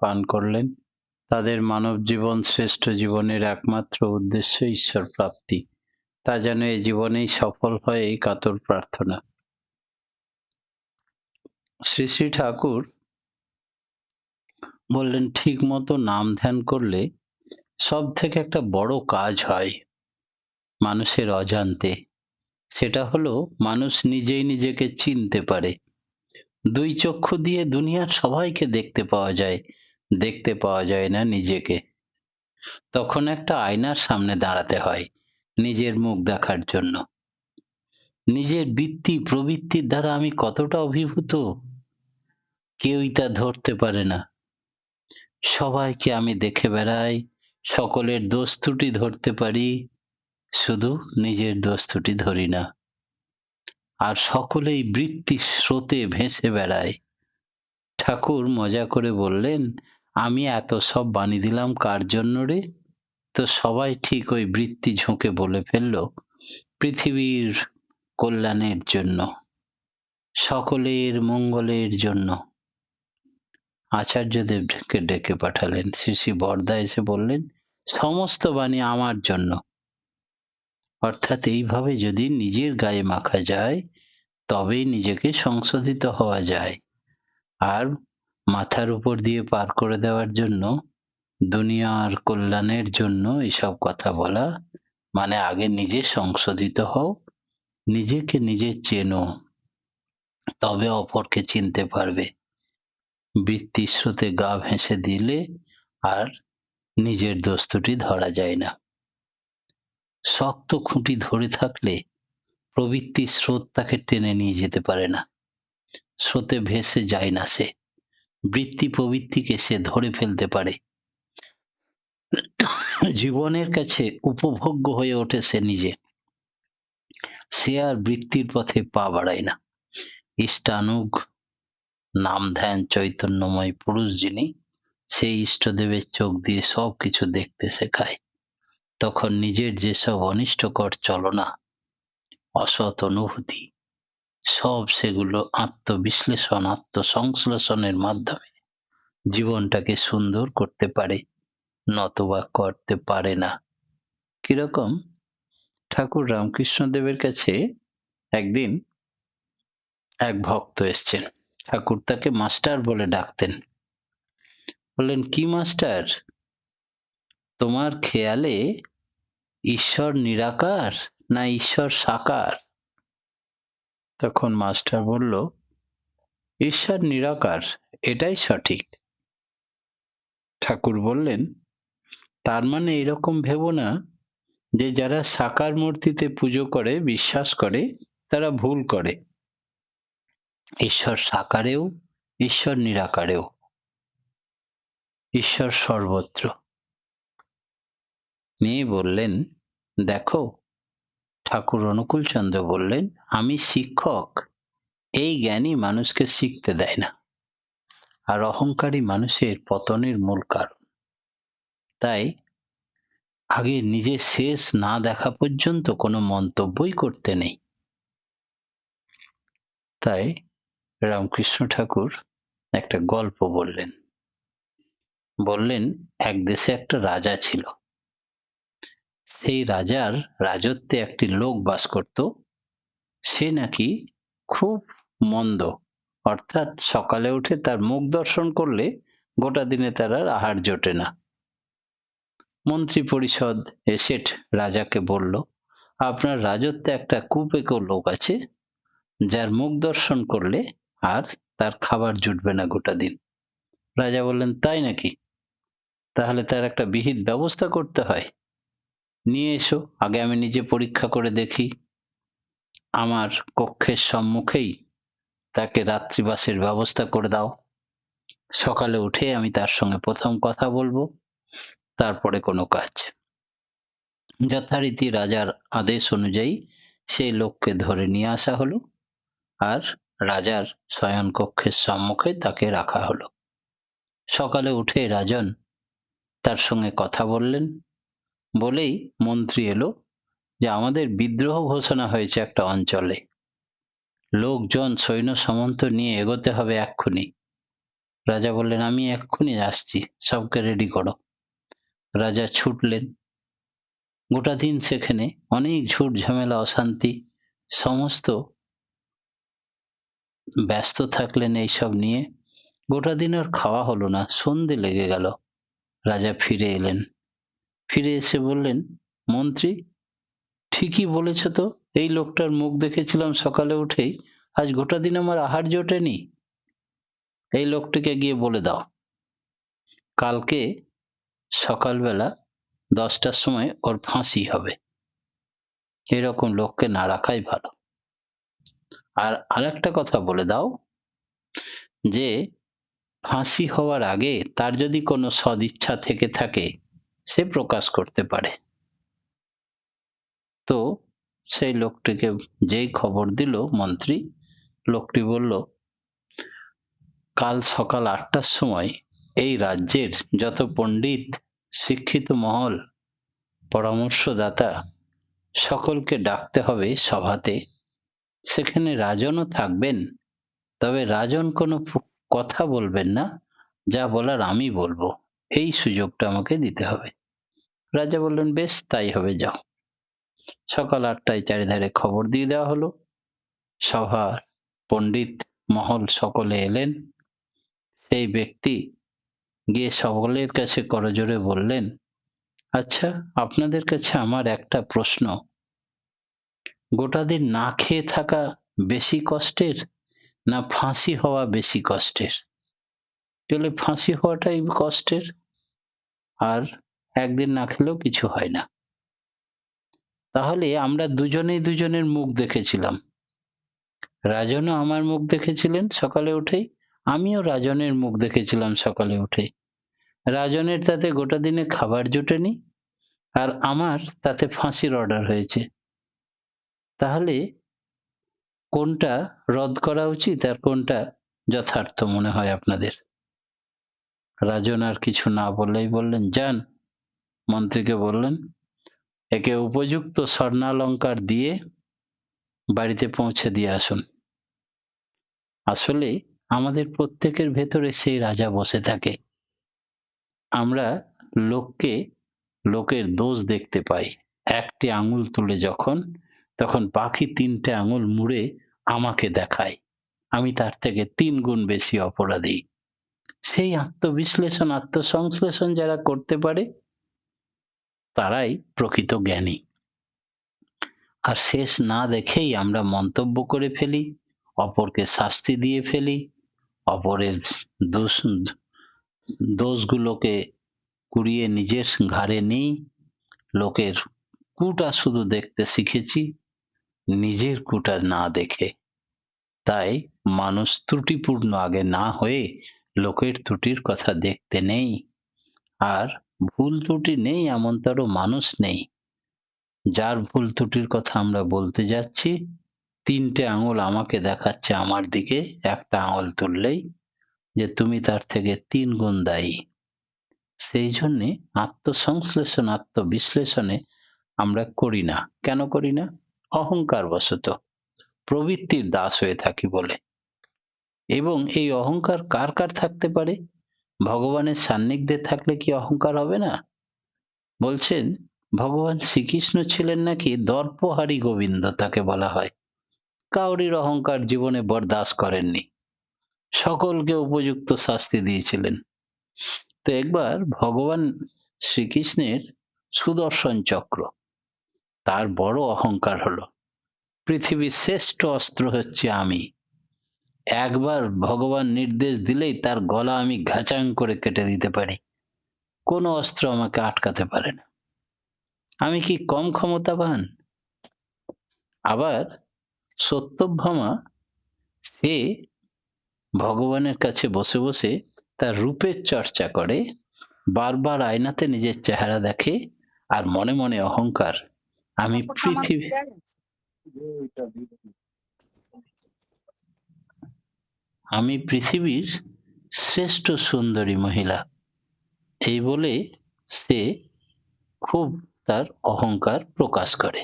পান করলেন। তাদের মানব জীবন শ্রেষ্ঠ জীবনের একমাত্র উদ্দেশ্য ঈশ্বর প্রাপ্তি। তা যেন এ জীবনেই সফল হয় এই কাতর প্রার্থনা। শ্রী শ্রী ঠাকুর বললেন, ঠিক মতো নাম ধ্যান করলে সব থেকে একটা বড় কাজ হয় মানুষের অজান্তে। সেটা হলো মানুষ নিজেই নিজেকে চিনতে পারে। দুই চক্ষু দিয়ে দুনিয়ার সবাইকে দেখতে পাওয়া যায় না নিজেকে। তখন একটা আয়নার সামনে দাঁড়াতে হয় নিজের মুখ দেখার জন্য। নিজের বৃত্তি প্রবৃত্তির দ্বারা আমি কতটা অভিভূত কেউই তা ধরতে পারে না। সবাইকে আমি দেখে বেড়াই, সকলের দোষ ত্রুটি ধরতে পারি, শুধু নিজের দোষ ত্রুটি ধরি না। আর সকলেই বৃত্তির স্রোতে ভেসে বেড়ায়। ঠাকুর মজা করে বললেন, আমি এত সব বাণী দিলাম কার জন্য রে? তো সবাই ঠিক ওই বৃত্তি ঝোঁকে বলে ফেলল, পৃথিবীর কল্যাণের জন্য, সকলের মঙ্গলের জন্য। আচার্যদেবকে ডেকে পাঠালেন। শ্রী শ্রী বরদা এসে বললেন, সমস্ত বাণী আমার জন্য। অর্থাৎ এইভাবে যদি নিজের গায়ে মাখা যায় তবেই নিজেকে সংশোধিত হওয়া যায়। আর মাথার উপর দিয়ে পার করে দেওয়ার জন্য, দুনিয়ার কল্যাণের জন্য এসব কথা বলা মানে আগে নিজে সংশোধিত হও, নিজেকে নিজে চেনো, তবে অপরকে চিনতে পারবে। বৃত্তির স্রোতে গা ভেসে দিলে আর নিজের দোষ ত্রুটি ধরা যায় না। শক্ত খুঁটি ধরে থাকলে প্রবৃত্তির স্রোত তাকে টেনে নিয়ে যেতে পারে না, স্রোতে ভেসে যায় না সে। বৃত্তি প্রবৃত্তিকে সে ধরে ফেলতে পারে। জীবনের কাছে উপভোগ্য হয়ে ওঠে সে নিজে। সে আর বৃত্তির পথে পা বাড়ায় না। ইষ্টানুগ নাম ধ্যান চৈতন্যময় পুরুষ যিনি, সেই ইষ্টদেবের চোখ দিয়ে সব কিছু দেখতে শেখায়। তখন নিজের যেসব অনিষ্টকর চলনা, অসৎ অনুভূতি, সব সেগুলো আত্মবিশ্লেষণ আত্মসংশ্লেষণের মাধ্যমে জীবনটাকে সুন্দর করতে পারে, নতবা করতে পারে না। কিরকম? ঠাকুর রামকৃষ্ণদেবের কাছে একদিন এক ভক্ত এসছেন। ঠাকুর তাকে মাস্টার বলে ডাকতেন। বললেন, কি মাস্টার, তোমার খেয়ালে ঈশ্বর নিরাকার না ঈশ্বর সাকার? তখন মাস্টার বলল, ঈশ্বর নিরাকার, এটাই সঠিক। ঠাকুর বললেন, তার মানে এরকম ভেবো না যে যারা সাকার মূর্তিতে পুজো করে বিশ্বাস করে তারা ভুল করে। ঈশ্বর সাকারেও, ঈশ্বর নিরাকারেও, ঈশ্বর সর্বত্র। নিয়ে বললেন, দেখো, ঠাকুর অনুকূলচন্দ্র বললেন, আমি শিক্ষক, এই জ্ঞানই মানুষকে শিখতে দেয় না, আর অহংকারী মানুষের পতনের মূল কারণ। তাই আগে নিজের শেষ না দেখা পর্যন্ত কোনো মন্তব্যই করতে নেই। তাই রামকৃষ্ণ ঠাকুর একটা গল্প বললেন। বললেন, এক দেশে একটা রাজা ছিল। সেই রাজার রাজত্বে একটি লোক বাস করত। সে নাকি খুব মন্দ, অর্থাৎ সকালে উঠে তার মুখ দর্শন করলে গোটা দিনে তার আর আহার জোটে না। মন্ত্রী পরিষদ এসে রাজাকে বলল, আপনার রাজত্বে একটা কুপেকো লোক আছে, যার মুখ দর্শন করলে আর তার খাবার জুটবে না গোটা দিন। রাজা বললেন, তাই নাকি? তাহলে তার একটা বিহিত ব্যবস্থা করতে হয়। নিয়ে এসো, আগে আমি নিজে পরীক্ষা করে দেখি। আমার কক্ষের সম্মুখেই তাকে রাত্রিবাসের ব্যবস্থা করে দাও। সকালে উঠে আমি তার সঙ্গে প্রথম কথা বলবো, তারপরে কোনো কাজ। যথারীতি রাজার আদেশ অনুযায়ী সেই লোককে ধরে নিয়ে আসা হলো, আর রাজার শয়ন কক্ষের সম্মুখে তাকে রাখা হলো। সকালে উঠে রাজন তার সঙ্গে কথা বললেন। বলেই মন্ত্রী এলো যে আমাদের বিদ্রোহ ঘোষণা হয়েছে একটা অঞ্চলে, লোকজন সৈন্য সামন্ত নিয়ে এগোতে হবে এক্ষুনি। রাজা বললেন, আমি এক্ষুনি আসছি, সবকে রেডি করো। রাজা ছুটলেন। গোটা দিন সেখানে অনেক ঝুট ঝামেলা অশান্তি, সমস্ত ব্যস্ত থাকলেন এইসব নিয়ে। গোটা দিন আর খাওয়া হলো না, সন্ধে লেগে গেল। রাজা ফিরে এলেন। ফিরে এসে বললেন, মন্ত্রী, ঠিকই বলেছ তো, এই লোকটার মুখ দেখেছিলাম সকালে উঠেই, আজ গোটা দিন আমার আহার জোটেনি। এই লোকটিকে গিয়ে বলে দাও, কালকে সকালবেলা 10টার সময় ওর ফাঁসি হবে। এরকম লোককে না রাখাই ভালো। আর আরেকটা কথা বলে দাও যে ফাঁসি হওয়ার আগে তার যদি কোনো সদিচ্ছা থেকে থাকে, সে প্রকাশ করতে পারে। তো সেই লোকটিকে যেই খবর দিল মন্ত্রী, লোকটি বলল, কাল সকাল 8টার সময় এই রাজ্যের যত পণ্ডিত, শিক্ষিত মহল, পরামর্শদাতা, সকলকে ডাকতে হবে সভাতে। সেখানে রাজনও থাকবেন, তবে রাজন কোনো কথা বলবেন না, যা বলার আমি বলবো, এই সুযোগটা আমাকে দিতে হবে। রাজা বললেন, বেশ, তাই হবে, যাও। সকাল 8টায় চারিধারে খবর দিয়ে দেওয়া হলো। সভার পণ্ডিত মহল সকলে এলেন। সেই ব্যক্তি গিয়ে সকলের কাছে করজোড়ে বললেন, আচ্ছা, আপনাদের কাছে আমার একটা প্রশ্ন, গোটা দিন না খেয়ে থাকা বেশি কষ্টের না ফাঁসি হওয়া বেশি কষ্টের? বলে, ফাঁসি হওয়াটাই কষ্টের, আর একদিন না খেলেও কিছু হয় না। তাহলে আমরা দুজনেই দুজনের মুখ দেখেছিলাম। রাজনও আমার মুখ দেখেছিলেন সকালে উঠেই, আমিও রাজনের মুখ দেখেছিলাম সকালে উঠে। রাজনের তাতে গোটা দিনে খাবার জোটেনি, আর আমার তাতে ফাঁসির অর্ডার হয়েছে। তাহলে কোনটা রদ করা উচিত আর কোনটা যথার্থ মনে হয় আপনাদের? রাজন আর কিছু না বললেই বললেন, যান, মন্ত্রীকে বললেন, একে উপযুক্ত স্বর্ণালঙ্কার দিয়ে বাড়িতে পৌঁছে দিয়ে আসুন। আসলে আমাদের প্রত্যেকের ভেতরে সেই রাজা বসে থাকে। আমরা লোককে, লোকের দোষ দেখতে পাই, একটি আঙুল তুলে যখন, তখন বাকি 3টে আঙুল মুড়ে আমাকে দেখায়, আমি তার থেকে 3 গুণ বেশি অপরাধী। সেই আত্মবিশ্লেষণ, আত্মসংশ্লেষণ যারা করতে পারে, তারাই প্রকৃত জ্ঞানী। আর শেষ না দেখেই আমরা মন্তব্য করে ফেলি, অপরকে শাস্তি দিয়ে ফেলি, অপরের দোষ দোষগুলোকে কুড়িয়ে নিজের ঘাড়ে নিই। লোকের কুটা শুধু দেখতে শিখেছি, নিজের কুটা না দেখে। তাই মানুষ ত্রুটিপূর্ণ আগে না হয়ে লোকের ত্রুটির কথা দেখতে নেই। আর ভুল ত্রুটি নেই এমনতর মানুষ নেই। যার ভুল ত্রুটির কথা আমরা বলতে যাচ্ছি, 3টে আঙুল আমাকে দেখাচ্ছে আমার দিকে, একটা আঙুল তুললেই যে তুমি তার থেকে 3 গুণ দায়ী। সেই জন্যে আত্মসংশ্লেষণ, আত্মবিশ্লেষণে আমরা করি না। কেন করি না? অহংকার বশত, প্রবৃত্তির দাস হয়ে থাকি বলে। এবং এই অহংকার কার কার থাকতে পারে? ভগবানের সান্নিধ্যে থাকলে কি অহংকার হবে না? বলছেন ভগবান শ্রীকৃষ্ণ ছিলেন নাকি দর্পহারী গোবিন্দ, তাকে বলা হয়। কাউরির অহংকার জীবনে বরদাস্ত করেননি, সকলকে উপযুক্ত শাস্তি দিয়েছিলেন। তো একবার ভগবান শ্রীকৃষ্ণের সুদর্শন চক্র, তার বড় অহংকার হলো, পৃথিবীর শ্রেষ্ঠ অস্ত্র হচ্ছে আমি। একবার ভগবান নির্দেশ দিলেই তার গলা আমি ঘাচাং করে কেটে দিতে পারি, কোনো অস্ত্র আমাকে আটকাতে পারে না। আমি কি কম ক্ষমতাবান? আবার সত্যভামা, সে ভগবানের কাছে বসে বসে তার রূপের চর্চা করে, বারবার আয়নাতে নিজের চেহারা দেখে, আর মনে মনে অহংকার, আমি পৃথিবী আমি পৃথিবীর শ্রেষ্ঠ সুন্দরী মহিলা, এই বলে সে খুব তার অহংকার প্রকাশ করে।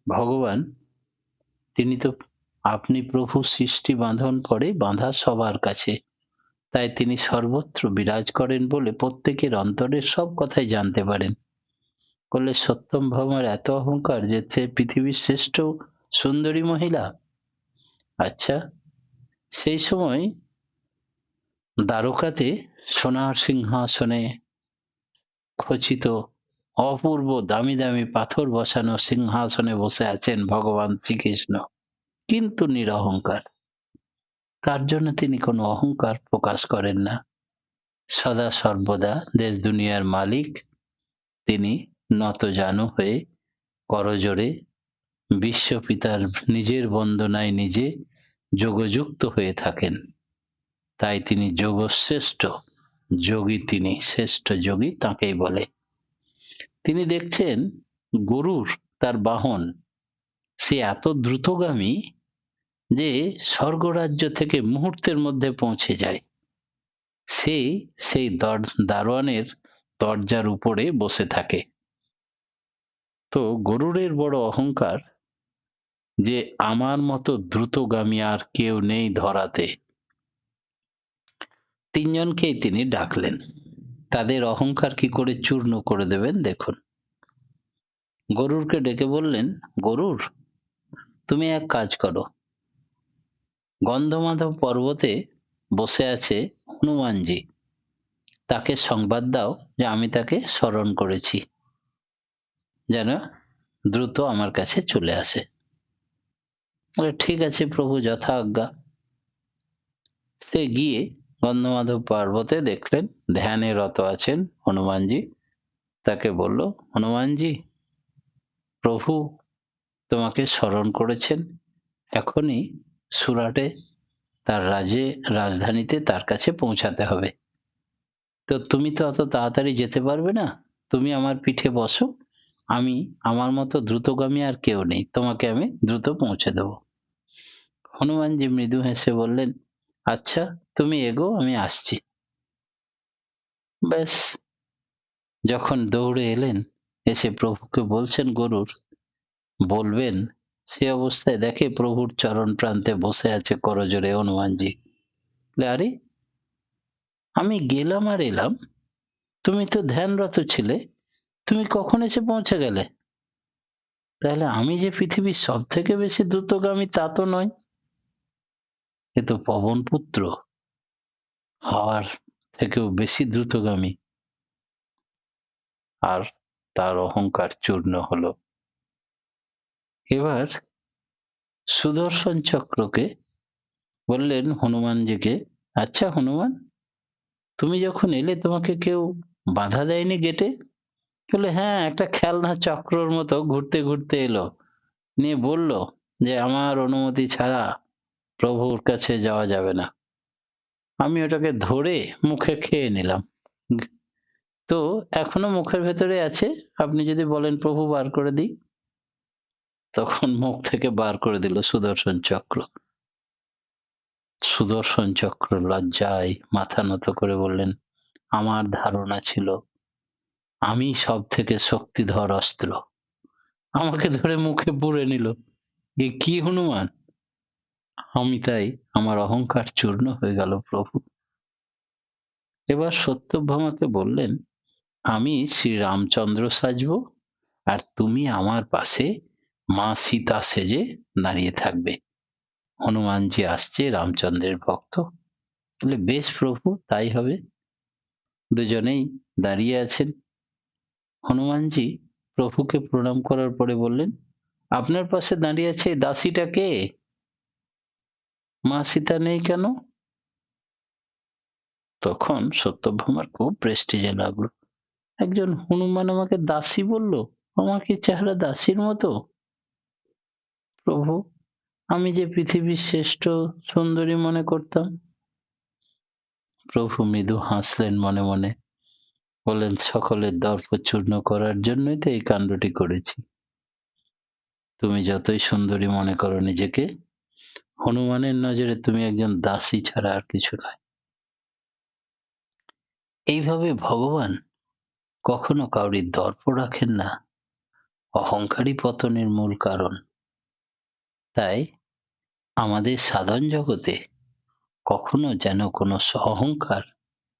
ভগবান, তিনি তো, আপনি প্রভু, সৃষ্টি বাঁধন করে বাঁধা সবার কাছে, তাই তিনি সর্বত্র বিরাজ করেন বলে প্রত্যেকের অন্তরের সব কথাই জানতে পারেন। বললে সত্যম ভামার এত অহংকার যে সে পৃথিবীর শ্রেষ্ঠ সুন্দরী মহিলা। আচ্ছা, সেই সময় দ্বারকাতে সোনার সিংহাসনে খচিত অপূর্ব দামি দামি পাথর বসানো সিংহাসনে বসে আছেন ভগবান শ্রীকৃষ্ণ, কিন্তু নিরহংকার। তার জন্য তিনি কোনো অহংকার প্রকাশ করেন না। সদা সর্বদা দেশ দুনিয়ার মালিক তিনি, নতজানু হয়ে করজোড়ে বিশ্বপিতার নিজের বন্দনায় নিজে যোগযুক্ত হয়ে থাকেন। তাই তিনি যোগশ্রেষ্ঠ যোগী, তিনি শ্রেষ্ঠ যোগী তাকেই বলে। তিনি দেখছেন গরুর তার বাহন, সে এত দ্রুতগামী যে স্বর্গরাজ্য থেকে মুহূর্তের মধ্যে পৌঁছে যায়। সে সেই দারোয়ানের দরজার উপরে বসে থাকে। তো গরুরের বড় অহংকার যে আমার মতো দ্রুতগামী আর কেউ নেই ধরাতে। তিনজনকেই তিনি ডাকলেন, তাদের অহংকার কি করে চূর্ণ করে দেবেন দেখুন। গরুরকে ডেকে বললেন, গরুর, তুমি এক কাজ করো, গন্ধমাধব পর্বতে বসে আছে হনুমানজি, তাকে সংবাদ দাও যে আমি তাকে স্মরণ করেছি, যেন দ্রুত আমার কাছে চলে আসে। বলে ঠিক আছে প্রভু, যথা আজ্ঞা। সে গিয়ে গন্ধমাধব পর্বতে দেখলেন ধ্যানে রত আছেন হনুমানজি। তাকে বলল, হনুমানজি, প্রভু তোমাকে স্মরণ করেছেন, এখনই সুরাটে তার রাজধানীতে তার কাছে পৌঁছাতে হবে। তো তুমি তো অত তাড়াতাড়ি যেতে পারবে না, তুমি আমার পিঠে বসো, আমি আমার মতো দ্রুতগামী আর কেউ নেই, তোমাকে আমি দ্রুত পৌঁছে দেব। হনুমানজি মৃদু হেসে বললেন, আচ্ছা তুমি এগো, আমি আসছি। ব্যাস, যখন দৌড়ে এলেন, এসে প্রভুকে বলছেন গরুর বলবেন, সে অবস্থায় দেখে প্রভুর চরণ প্রান্তে বসে আছে করজোড়ে হনুমানজি। আরে, আমি গেলাম আর এলাম, তুমি তো ধ্যানরত ছিলে, তুমি কখন এসে পৌঁছে গেলে? তাহলে আমি যে পৃথিবীর সব থেকে বেশি দ্রুতগামী তা তো নয়, এ তো পবন পুত্র, হাওয়ার থেকেও বেশি দ্রুতগামী। আর তার অহংকার চূর্ণ হলো। এবার সুদর্শন চক্রকে বললেন হনুমানজিকে, আচ্ছা হনুমান, তুমি যখন এলে তোমাকে কেউ বাধা দেয়নি গেটে? বলে হ্যাঁ, একটা খেলনা চক্রর মতো ঘুরতে ঘুরতে এলো, নিয়ে বলল যে আমার অনুমতি ছাড়া প্রভুর কাছে যাওয়া যাবে না। আমি ওটাকে ধরে মুখে খেয়ে নিলাম, তো এখনো মুখের ভেতরে আছে, আপনি যদি বলেন প্রভু বার করে দিই। তখন মুখ থেকে বার করে দিল সুদর্শন চক্র। সুদর্শন চক্র লজ্জায় মাথা নত করে বললেন, আমার ধারণা ছিল আমি সব থেকে শক্তিধর অস্ত্র, আমাকে ধরে মুখে পুরে নিল, এ কি হনুমান? আমি তাই, আমার অহংকার চূর্ণ হয়ে গেল প্রভু। এবার সত্যভামাকে বললেন, আমি শ্রী রামচন্দ্র সাজবো, আর তুমি আমার পাশে মা সীতা সেজে দাঁড়িয়ে থাকবে। হনুমানজি আসছে রামচন্দ্রের ভক্ত। বলে বেশ প্রভু, তাই হবে। দুজনেই দাঁড়িয়ে আছেন। হনুমানজি প্রভুকে প্রণাম করার পরে বললেন, আপনার পাশে দাঁড়িয়ে আছে এই দাসীটা কে? মা সীতা নেই কেন? তখন সত্যভামার খুব প্রেস্টিজে লাগলো, একজন হনুমান আমাকে দাসী বললো, আমার কি চেহারা দাসীর মতো? প্রভু, আমি যে পৃথিবীর শ্রেষ্ঠ সুন্দরী মনে করতাম। প্রভু মৃদু হাসলেন মনে মনে, বললেন সকলের দর্প চূর্ণ করার জন্যই তো এই কাণ্ডটি করেছি। তুমি যতই সুন্দরী মনে করো নিজেকে, হনুমানের নজরে তুমি একজন দাসী ছাড়া আর কিছু নয়। এইভাবে ভগবান কখনো কাউরির দর্প রাখেন না, অহংকারী পতনের মূল কারণ। তাই আমাদের সাধন জগতে কখনো যেন কোনো অহংকার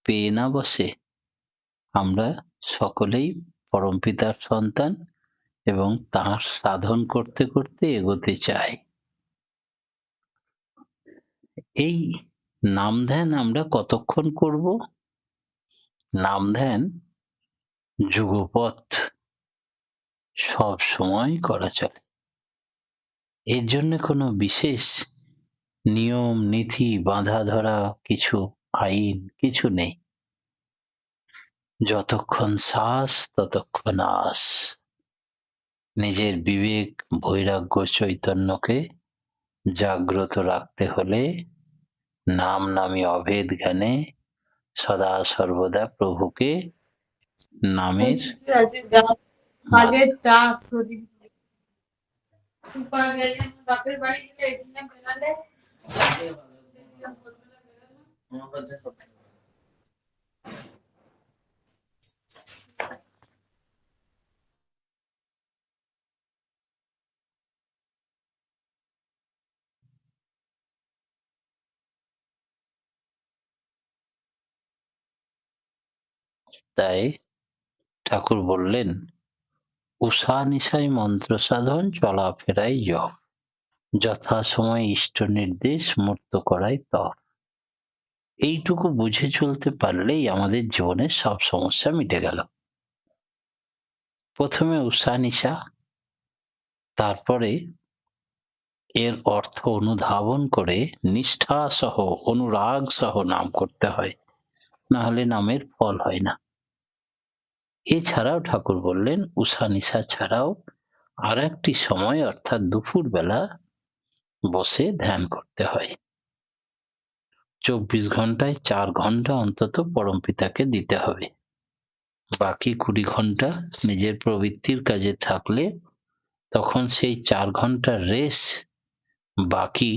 পেয়ে না বসে। আমরা সকলেই পরমপিতার সন্তান এবং তাঁর সাধন করতে করতে এগোতে চাই। এই নাম ধ্যান আমরা কতক্ষণ করব? নাম ধ্যান যুগপৎ সব সময় করা চলে। এর জন্য কোনো বিশেষ নিয়ম নীতি বাঁধা ধরা কিছু আইন কিছু নেই। যতক্ষণ শ্বাস ততক্ষণ আস। নিজের বিবেক বৈরাগ্য চৈতন্যকে জাগ্রত রাখতে হলে নাম নামী অভেদ জ্ঞানে সদা সর্বদা প্রভুকে নামের কাজের চাপ শরীর সুপার গেলে বাপের বাড়ি গেলে এখানে বেড়ালে তাই ঠাকুর বললেন, উষা নিশায় মন্ত্র সাধন চলাফেরাই জপ, যথাসময়ে ইষ্ট নির্দেশ মূর্ত করাই তপ। এইটুকু বুঝে চলতে পারলেই আমাদের জীবনের সব সমস্যা মিটে গেল। প্রথমে উষা নিশা, তারপরে এর অর্থ অনুধাবন করে নিষ্ঠা সহ অনুরাগ সহ নাম করতে হয়, না হলে নামের ফল হয় না। এছাড়াও ঠাকুর বললেন উষা নিশা ছাড়াও আর একটি সময় অর্থাৎ দুপুর বেলা বসে ধ্যান করতে হয়। 24 ঘন্টায় 4 ঘন্টা অন্তত পরমপিতাকে দিতে হবে। বাকি 20 ঘন্টা নিজের প্রবৃত্তির কাজে থাকলে তখন সেই 4 ঘন্টার রেস বাকি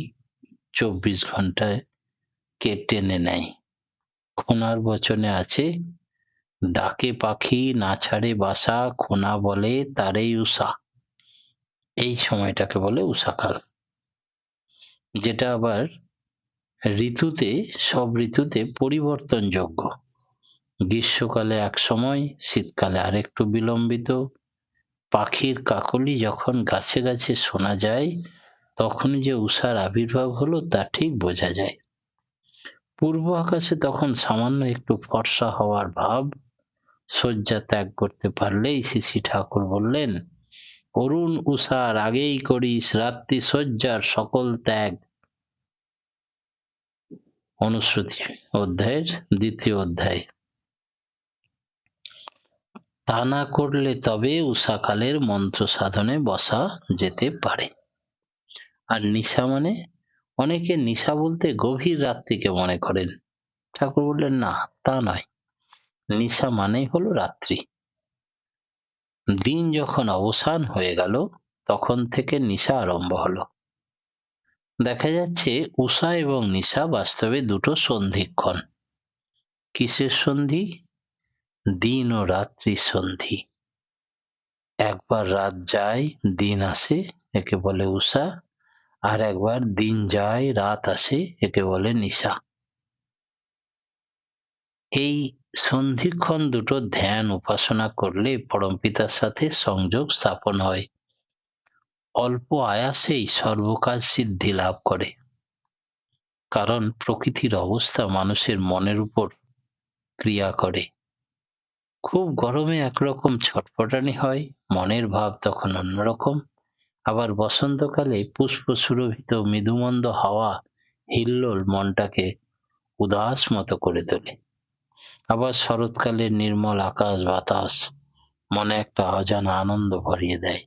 24 ঘন্টায় কে টেনে নেয়। খোনার বচনে আছে, ডাকে পাখি না ছাড়ে বাসা, খোনা বলে তারেই উষা। এই সময়টাকে বলে উষাকাল, যেটা আবার ঋতুতে সব ঋতুতে পরিবর্তনযোগ্য। গ্রীষ্মকালে এক সময়, শীতকালে আরেকটু বিলম্বিত। পাখির কাকলি যখন গাছে গাছে শোনা যায় তখনই যে উষার আবির্ভাব হলো তা ঠিক বোঝা যায়। পূর্ব আকাশে তখন সামান্য একটু ফর্সা হওয়ার ভাব। শয্যা ত্যাগ করতে পারলেই শ্রী ঠাকুর বললেন, অরুণ উষার আগেই করিস রাত্রি শয্যার সকল ত্যাগ। অনুশ্রুতি অধ্যায়ের 2য় অধ্যায়। তা না করলে তবে উষাকালের মন্ত্র সাধনে বসা যেতে পারে। আর নিশা মানে, অনেকে নিশা বলতে গভীর রাত্রিকে মনে করেন। ঠাকুর বললেন না, তা নয়। নিশা মানেই হলো রাত্রি। দিন যখন অবসান হয়ে গেল তখন থেকে নিশা আরম্ভ হলো। দেখা যাচ্ছে উষা এবং নিশা বাস্তবে দুটো সন্ধিক্ষণ। কিসের সন্ধি? দিন ও রাত্রির সন্ধি। একবার রাত যায় দিন আসে, একে বলে উষা। আর একবার দিন যায় রাত আসে, একে বলে নিশা। এই সন্ধিক্ষণ দুটো ধ্যান উপাসনা করলে পরমপিতার সাথে সংযোগ স্থাপন হয়। অল্প আয়াসেই সর্বকাজ সিদ্ধি লাভ করে। কারণ প্রকৃতির অবস্থা মানুষের মনের উপর ক্রিয়া করে। খুব গরমে একরকম ছটফটানি হয়, মনের ভাব তখন অন্যরকম। আবার বসন্তকালে পুষ্প সুরভিত মৃদুমন্দ হাওয়া হিল্লোল মনটাকে উদাস মতো করে তোলে। আবার শরৎকালে নির্মল আকাশ বাতাস মনে একটা অজানা আনন্দ ভরিয়ে দেয়।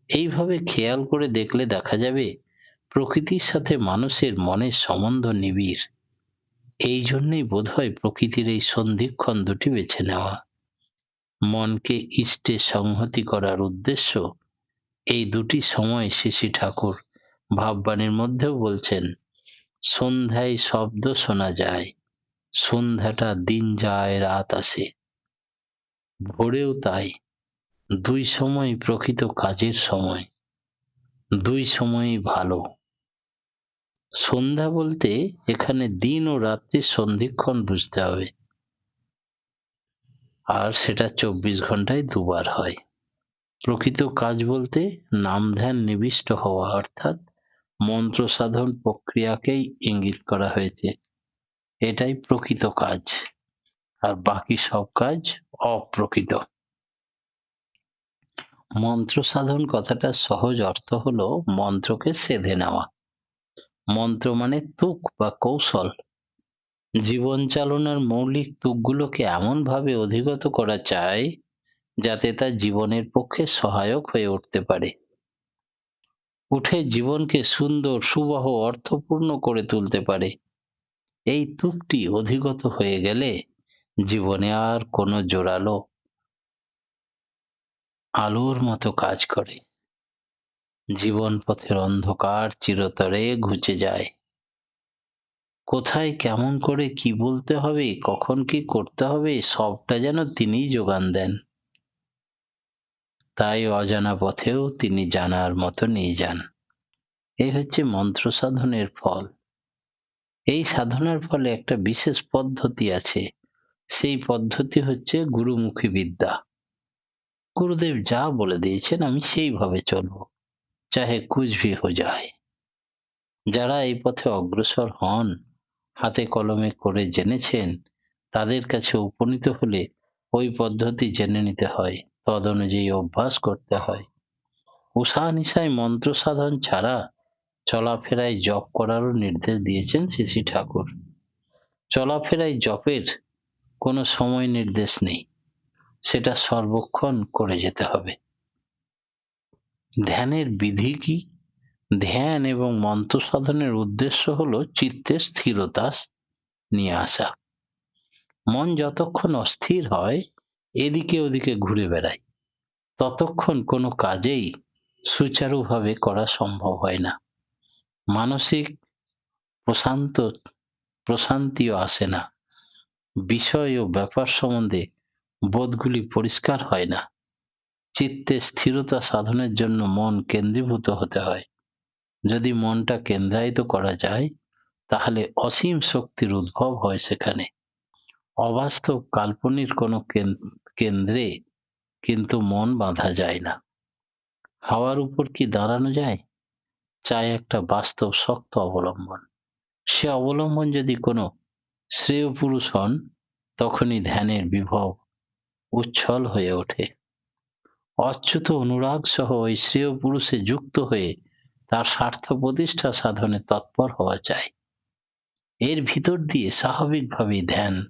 এইভাবে খেয়াল করে দেখলে দেখা যাবে প্রকৃতির সাথে মানুষের মনের সম্বন্ধ নিবিড়। এই জন্যই বোধহয় প্রকৃতির এই সন্ধিক্ষণ দুটি বেছে নেওয়া। মনকে ইষ্টে সংহতি করার উদ্দেশ্য এই দুটি সময় শ্রী ঠাকুর ভাববাণীর মধ্যেও বলছেন, সন্ধ্যায় শব্দ শোনা যায়, সন্ধ্যাটা দিন যায় রাত আসে। ভোরেও তাই। দুই সময় প্রকৃত কাজের সময়, দুই সময়ই ভালো। সন্ধ্যা বলতে এখানে দিন ও রাত্রির সন্ধিক্ষণ বুঝতে হবে, আর সেটা 24 ঘন্টায় দুবার হয়। প্রকৃত কাজ বলতে নাম ধ্যান নিবিষ্ট হওয়া, অর্থাৎ মন্ত্র সাধন প্রক্রিয়াকেই ইঙ্গিত করা হয়েছে। এটাই প্রকৃত কাজ, আর বাকি সব কাজ অপ্রকৃত। মন্ত্র সাধন কথাটার সহজ অর্থ হলো মন্ত্রকে সেধে নেওয়া। মন্ত্র মানে তুক বা কৌশল। জীবন চালনার মৌলিক তুকগুলোকে এমন ভাবে অধিগত করা চাই যাতে তা জীবনের পক্ষে সহায়ক হয়ে উঠতে পারে, উঠে জীবনকে সুন্দর, সুবহ, অর্থপূর্ণ করে তুলতে পারে। এই তুকটি অধিগত হয়ে গেলে জীবনে আর কোনো জোরালো আলোর মতো কাজ করে। জীবন পথের অন্ধকার চিরতরে ঘুচে যায়। কোথায় কেমন করে কি বলতে হবে, কখন কি করতে হবে, সবটা যেন তিনিই যোগান দেন। তাই অজানা পথেও তিনি জানার মতো নিয়ে যান। এই হচ্ছে মন্ত্র সাধনের ফল। এই সাধনার ফলে একটা বিশেষ পদ্ধতি আছে। সেই পদ্ধতি হচ্ছে গুরুমুখী বিদ্যা। গুরুদেব যা বলে দিয়েছেন আমি সেইভাবে চলবো, চাহে কুছ ভি হো যায়। যারা এই পথে অগ্রসর হন, হাতে কলমে করে জেনেছেন, তাদের কাছে উপনীত হলে ওই পদ্ধতি জেনে নিতে হয়, তদ অনুযায়ী অভ্যাস করতে হয়। উষা নিশায় মন্ত্র সাধন ছাড়া চলাফেরায় জপ করারও নির্দেশ দিয়েছেন শ্রী শ্রী ঠাকুর। চলাফেরায় জপের কোনো সময় নির্দেশ নেই, সেটা সর্বক্ষণ করে যেতে হবে। ধ্যানের বিধি কি? ধ্যান এবং মন্ত্র সাধনের উদ্দেশ্য হলো চিত্তে স্থিরতা নিয়ে আসা। মন যতক্ষণ অস্থির হয়, এদিকে ওদিকে ঘুরে বেড়ায়, ততক্ষণ কোনো কাজেই সুচারুভাবে করা সম্ভব হয় না। মানসিক প্রশান্ত প্রশান্তিও আসে না। বিষয় ও ব্যাপার সম্বন্ধে বোধগুলি পরিষ্কার হয় না। চিত্তে স্থিরতা সাধনের জন্য মন কেন্দ্রীভূত হতে হয়। যদি মনটা কেন্দ্রায়িত করা যায়, তাহলে অসীম শক্তির উদ্ভব হয় সেখানে। অবাস্তব কাল্পনিক কোনো কেন্দ্রে কিন্তু মন বাঁধা যায় না। হাওয়ার উপর কি দাঁড়ানো যায়? চাই একটা বাস্তব শক্ত অবলম্বন। সে অবলম্বন যদি কোনো শ্রেয় পুরুষ হন, তখনই ধ্যানের বিভব উচ্ছল হয়ে ওঠে। অচ্যুত অনুরাগ সহ ওই শ্রেয় পুরুষে যুক্ত হয়ে তার স্বার্থ প্রতিষ্ঠা সাধনে তৎপর হওয়া চাই। এর ভিতর দিয়ে স্বাভাবিকভাবেই ধ্যান